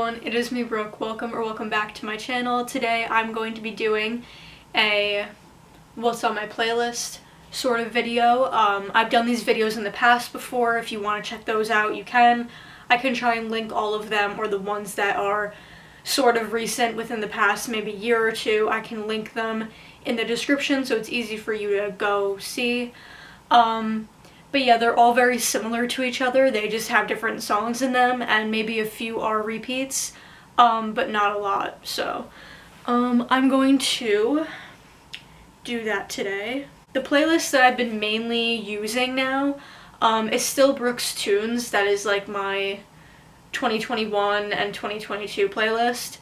everyone, it is me Brooke. Welcome back to my channel. Today I'm going to be doing a what's on my playlist sort of video. I've done these videos in the past before. If you want to check those out, you can. I can try and link all of them, or the ones that are sort of recent within the past maybe year or two. I can link them in the description so it's easy for you to go see. But yeah, they're all very similar to each other. They just have different songs in them, and maybe a few are repeats, but not a lot. So I'm going to do that today. The playlist that I've been mainly using now is still Brooke's Tunes. That is like my 2021 and 2022 playlist.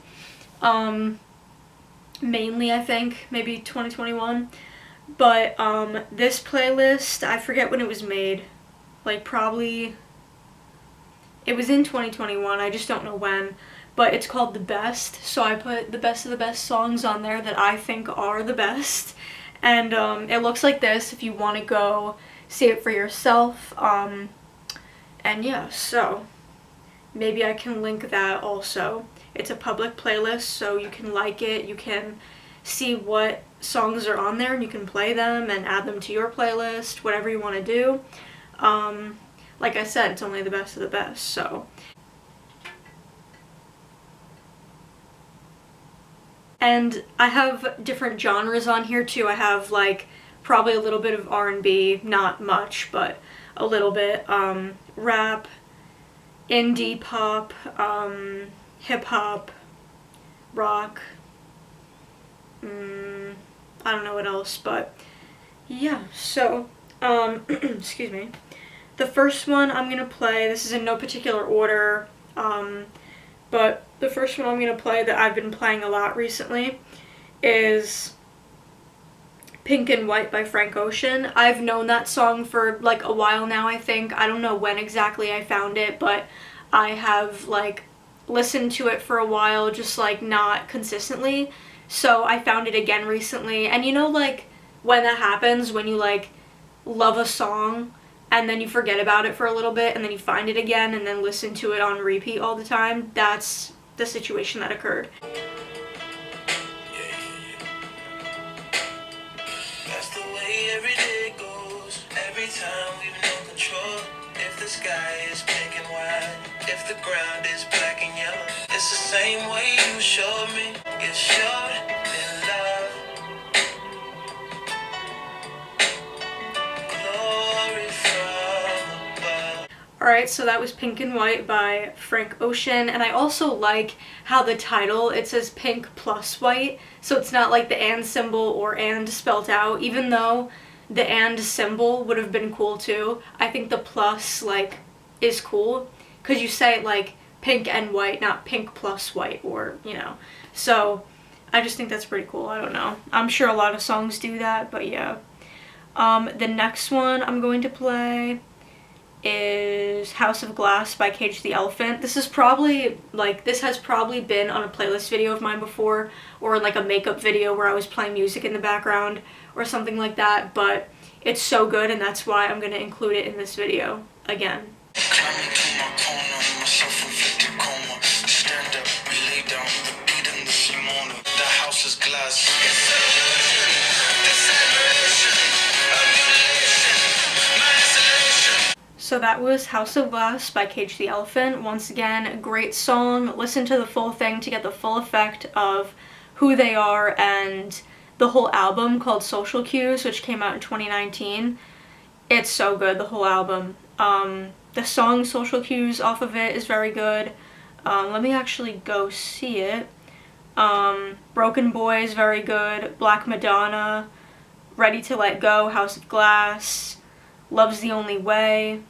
Mainly, I think, maybe 2021. But this playlist, I forget when it was made, like probably, it was in 2021, I just don't know when, but it's called The Best, so I put the best of the best songs on there that I think are the best, and it looks like this if you want to go see it for yourself, and yeah, so maybe I can link that also. It's a public playlist, so you can like it, you can see what songs are on there and you can play them and add them to your playlist, whatever you want to do. Like I said, it's only the best of the best, so. And I have different genres on here too. I have like probably a little bit of R&B, not much, but a little bit, rap, indie pop, hip hop, rock, I don't know what else, but yeah, so, excuse me. The first one I'm gonna play, this is in no particular order, but the first one I'm gonna play that I've been playing a lot recently is Pink and White by Frank Ocean. I've known that song for like a while now, I think. I don't know when exactly I found it, but I have like listened to it for a while, just like not consistently. So I found it again recently, and you know, like when that happens, when you like love a song and then you forget about it for a little bit and then you find it again and then listen to it on repeat all the time, that's the situation that occurred. That's the way every day goes, every time we've no control. If the sky is pink and white, if the ground is black and yellow, it's the same way you showed me, you showed me love. Glory from above. Alright, so that was Pink and White by Frank Ocean, and I also like how the title, it says pink plus white, so it's not like the and symbol or and spelt out, even though the and symbol would have been cool too. I think the plus, like, is cool, because you say it like pink and white, not pink plus white, or, you know. So, I just think that's pretty cool. I don't know. I'm sure a lot of songs do that, but yeah. The next one I'm going to play is House of Glass by Cage the Elephant. This is probably, like, this has probably been on a playlist video of mine before, or like a makeup video where I was playing music in the background, or something like that, but it's so good, and that's why I'm going to include it in this video again. So that was House of Glass by Cage the Elephant. Once again, a great song. Listen to the full thing to get the full effect of who they are, and the whole album called Social Cues, which came out in 2019. It's so good, the whole album. The song Social Cues off of it is very good. Let me actually go see it. Broken Boy is very good. Black Madonna, Ready to Let Go, House of Glass, Love's the Only Way.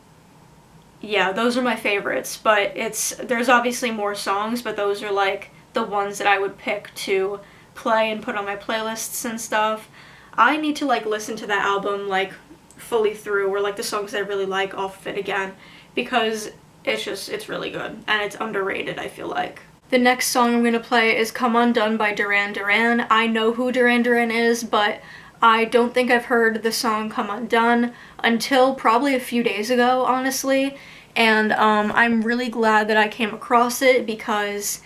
Yeah, those are my favorites, but there's obviously more songs, but those are like the ones that I would pick to play and put on my playlists and stuff. I need to like listen to that album like fully through, or like the songs that I really like off of it again, because it's really good, and it's underrated, I feel like. The next song I'm gonna play is Come Undone by Duran Duran. I know who Duran Duran is, but I don't think I've heard the song Come Undone until probably a few days ago, honestly. and I'm really glad that I came across it because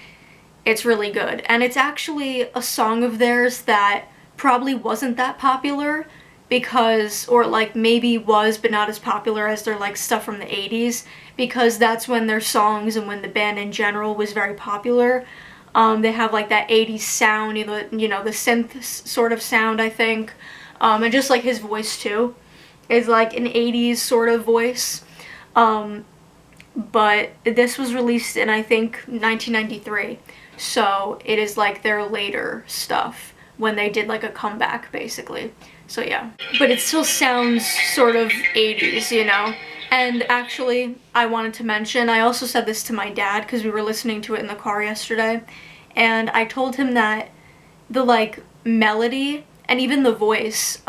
it's really good. And it's actually a song of theirs that probably wasn't that popular because, or like maybe was but not as popular as their like stuff from the 80s, because that's when their songs and when the band in general was very popular. They have like that 80s sound, the synth sort of sound, I think, and just like his voice too is like an 80s sort of voice. But this was released in, I think, 1993, so it is like their later stuff when they did like a comeback basically. So yeah, but it still sounds sort of 80s, you know. And actually, I wanted to mention, I also said this to my dad because we were listening to it in the car yesterday, and I told him that the like melody and even the voice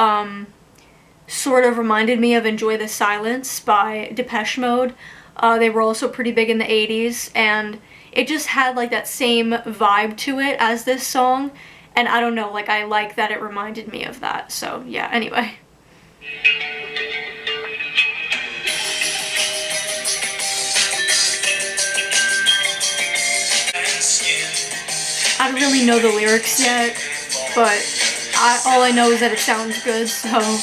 sort of reminded me of Enjoy the Silence by Depeche Mode. They were also pretty big in the 80s, and it just had like that same vibe to it as this song, and I don't know, like I like that it reminded me of that. So yeah, anyway. I don't really know the lyrics yet, but all I know is that it sounds good, so.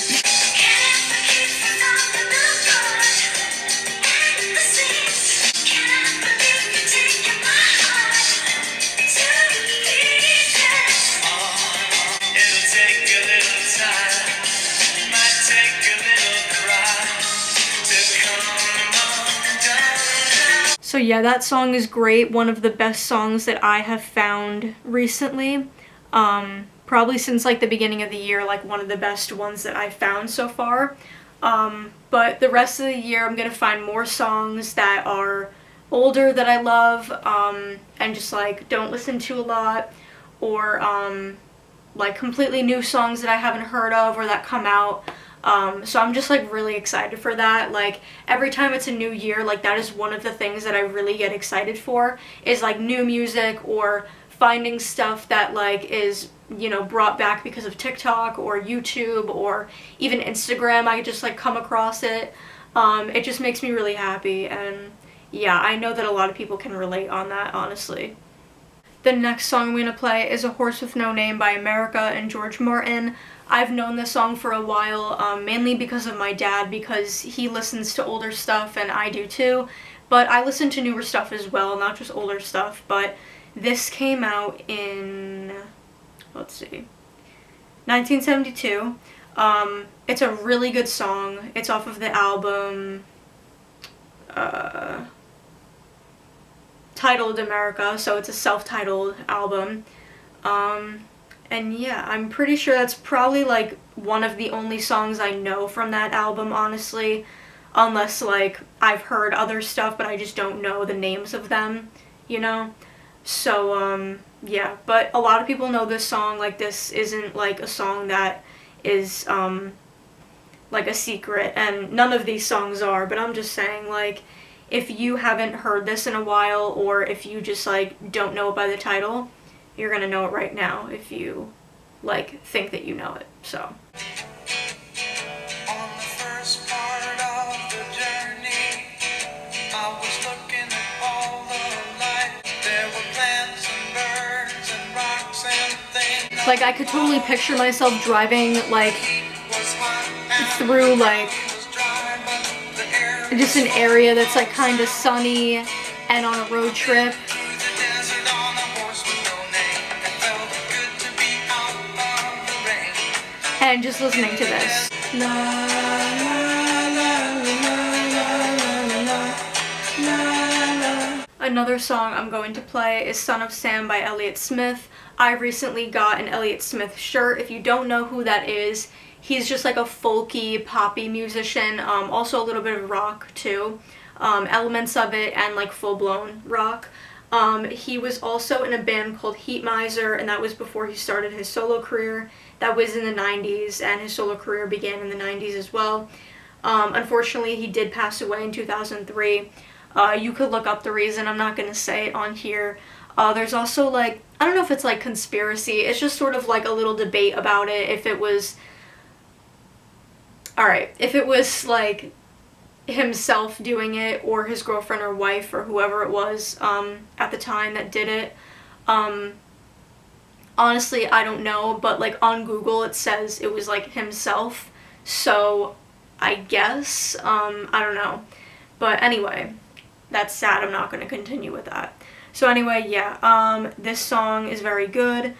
So yeah, that song is great. One of the best songs that I have found recently. Probably since like the beginning of the year, like one of the best ones that I've found so far. But the rest of the year I'm gonna find more songs that are older that I love, and just like don't listen to a lot, or like completely new songs that I haven't heard of or that come out. So I'm just like really excited for that. Like every time it's a new year, like that is one of the things that I really get excited for, is like new music or finding stuff that like is, you know, brought back because of TikTok or YouTube or even Instagram. I just like come across it. It just makes me really happy, and yeah, I know that a lot of people can relate on that, honestly. The next song I'm going to play is A Horse with No Name by America and George Martin. I've known this song for a while, mainly because of my dad, because he listens to older stuff and I do too, but I listen to newer stuff as well, not just older stuff. But this came out in, let's see, 1972. It's a really good song. It's off of the album titled America, so it's a self-titled album. And yeah, I'm pretty sure that's probably like one of the only songs I know from that album, honestly, unless like I've heard other stuff but I just don't know the names of them, you know. So yeah, but a lot of people know this song. Like this isn't like a song that is like a secret, and none of these songs are, but I'm just saying, like, if you haven't heard this in a while, or if you just like don't know it by the title, you're gonna know it right now if you like think that you know it. So On the first part of the journey, I was looking at all the light. There were plants and birds and rocks and things. like I could totally picture myself driving like through like just an area that's like kind of sunny and on a road trip, and just listening to this. La, la, la, la. Another song I'm going to play is Son of Sam by Elliott Smith. I recently got an Elliott Smith shirt. If you don't know who that is, he's just like a folky, poppy musician, also a little bit of rock too, elements of it, and like full-blown rock. He was also in a band called Heat Miser, and that was before he started his solo career. That was in the 90s, and his solo career began in the 90s as well. Unfortunately, he did pass away in 2003. You could look up the reason. I'm not going to say it on here. There's also like, I don't know if it's like conspiracy. It's just sort of like a little debate about it. If it was, alright, if it was like himself doing it or his girlfriend or wife or whoever it was at the time that did it. Honestly, I don't know, but like on Google it says it was like himself, so I guess, I don't know. But anyway, that's sad. I'm not going to continue with that. So anyway, yeah, this song is very good.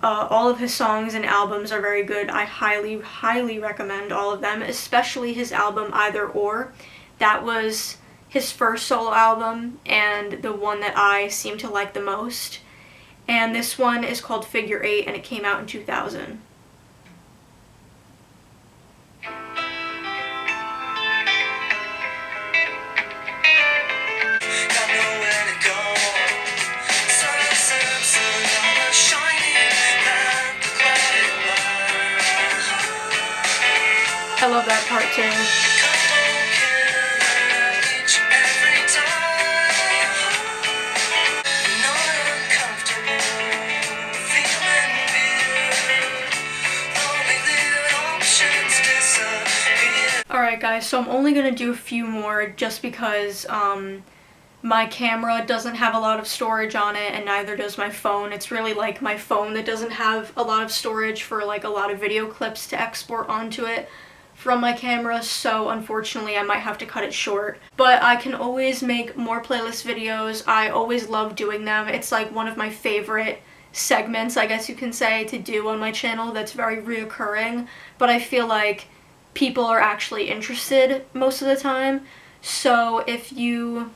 All of his songs and albums are very good. I highly, highly recommend all of them, especially his album Either Or. That was his first solo album and the one that I seem to like the most. And this one is called Figure Eight, and it came out in 2000. I love that part too. Alright guys, so I'm only going to do a few more just because my camera doesn't have a lot of storage on it, and neither does my phone. It's really like my phone that doesn't have a lot of storage for like a lot of video clips to export onto it from my camera, so unfortunately I might have to cut it short. But I can always make more playlist videos. I always love doing them. It's like one of my favorite segments, I guess you can say, to do on my channel that's very reoccurring, but I feel like people are actually interested most of the time. So if you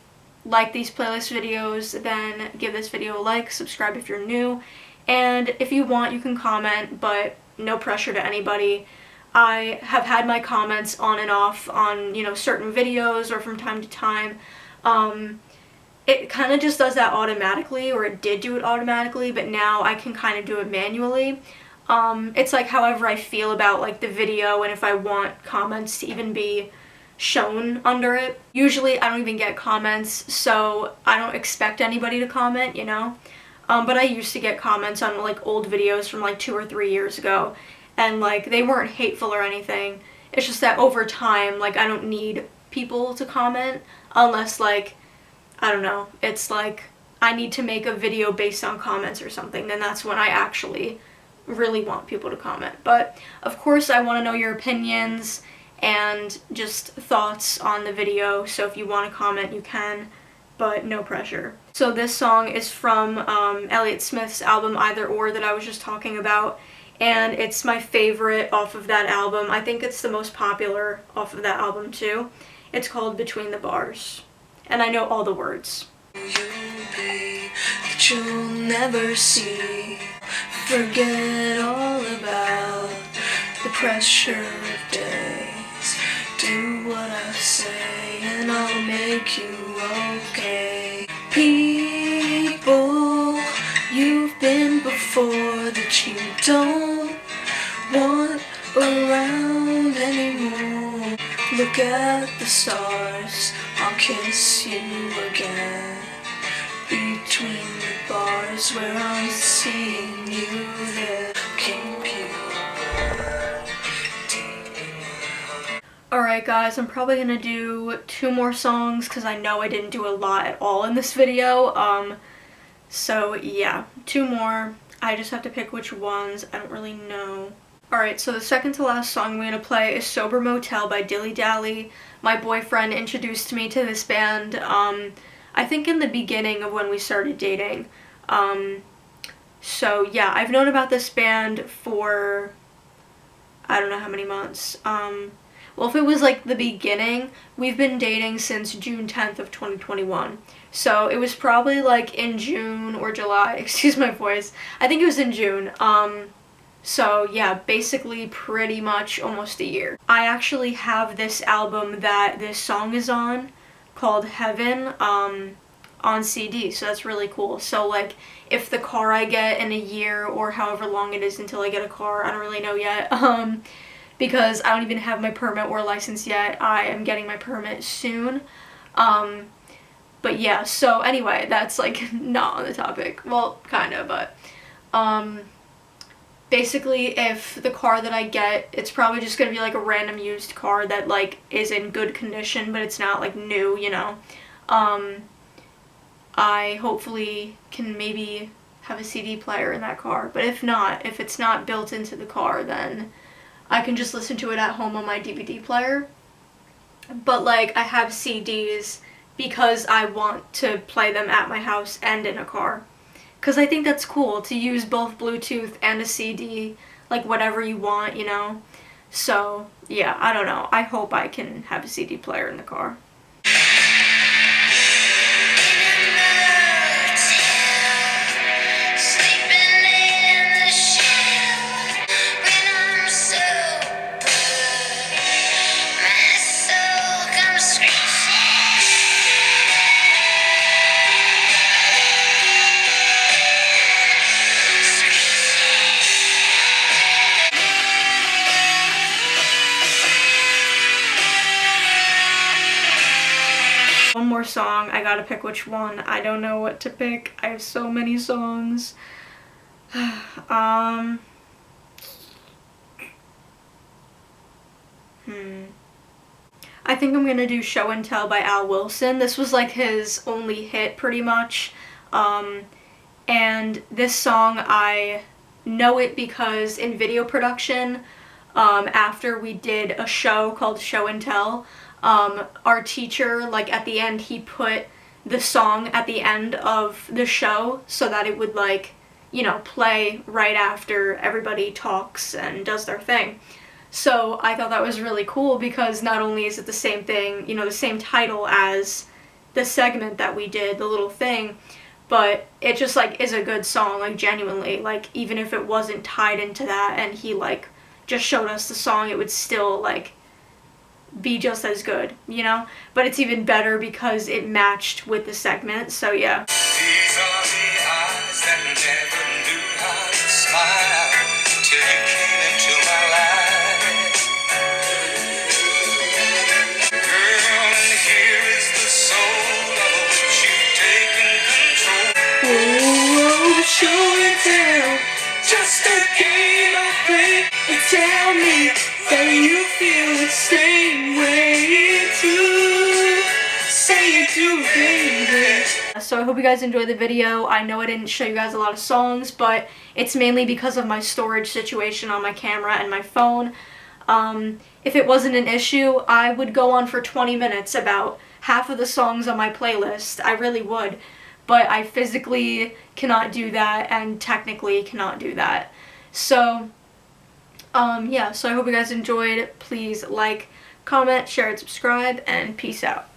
like these playlist videos, then give this video a like, subscribe if you're new, and if you want you can comment, but no pressure to anybody. I have had my comments on and off on, you know, certain videos or from time to time. It kind of just does that automatically, or it did do it automatically, but now I can kind of do it manually. It's like however I feel about like the video, and if I want comments to even be shown under it. Usually I don't even get comments, so I don't expect anybody to comment, you know. But I used to get comments on like old videos from like 2 or 3 years ago, and like they weren't hateful or anything. It's just that over time, like, I don't need people to comment unless, like, I don't know, it's like I need to make a video based on comments or something, then that's when I actually really want people to comment. But of course I want to know your opinions and just thoughts on the video, so if you want to comment you can, but no pressure. So this song is from Elliott Smith's album Either Or that I was just talking about, and it's my favorite off of that album. I think it's the most popular off of that album too. It's called Between the Bars, and I know all the words. You'll be that you'll never see. Forget all about the pressure of days. Do what I say and I'll make you okay. People you've been before that you don't want around anymore. Look at the stars, I'll kiss you again. Between the bars where I'm seeing you there. Keep you deep in my heart. Alright guys, I'm probably gonna do 2 more songs because I know I didn't do a lot at all in this video. So yeah, 2 more. I just have to pick which ones. I don't really know. Alright, so the second to last song I'm going to play is Sober Motel by Dilly Dally. My boyfriend introduced me to this band, I think in the beginning of when we started dating. So yeah, I've known about this band for I don't know how many months. Well, if it was like the beginning, we've been dating since June 10th of 2021. So it was probably like in June or July, excuse my voice. I think it was in June. So yeah, basically pretty much almost a year. I actually have this album that this song is on, called Heaven, on CD, so that's really cool. So like, if the car I get in a year, or however long it is until I get a car, I don't really know yet, because I don't even have my permit or license yet. I am getting my permit soon. But yeah, so anyway, that's like not on the topic. Well, kinda, but basically if the car that I get, it's probably just gonna be like a random used car that like is in good condition, but it's not like new, you know. I hopefully can maybe have a CD player in that car, but if not, if it's not built into the car, then I can just listen to it at home on my DVD player. But like I have CDs because I want to play them at my house and in a car. Because I think that's cool to use both Bluetooth and a CD, like whatever you want, you know? So, yeah, I don't know. I hope I can have a CD player in the car. One more song, I gotta pick which one. I don't know what to pick. I have so many songs. I think I'm gonna do Show and Tell by Al Wilson. This was like his only hit pretty much. And this song, I know it because in video production, after we did a show called Show and Tell, our teacher, like at the end, he put the song at the end of the show so that it would like, you know, play right after everybody talks and does their thing. So I thought that was really cool because not only is it the same thing, you know, the same title as the segment that we did, the little thing, but it just like is a good song, like genuinely, like even if it wasn't tied into that and he like just showed us the song, it would still like be just as good, you know? But it's even better because it matched with the segment, so yeah. These are the eyes that never knew how to smile till you came into my life. Girl, and here is the soul of which you've taken control. Oh, show and tell, Just a game I play. and tell me that you feel the same way too. Say it too, baby. So I hope you guys enjoyed the video. I know I didn't show you guys a lot of songs, but it's mainly because of my storage situation on my camera and my phone. If it wasn't an issue, I would go on for 20 minutes about half of the songs on my playlist. I really would. But I physically cannot do that and technically cannot do that. So, yeah, so I hope you guys enjoyed. Please like, comment, share, and subscribe, and peace out.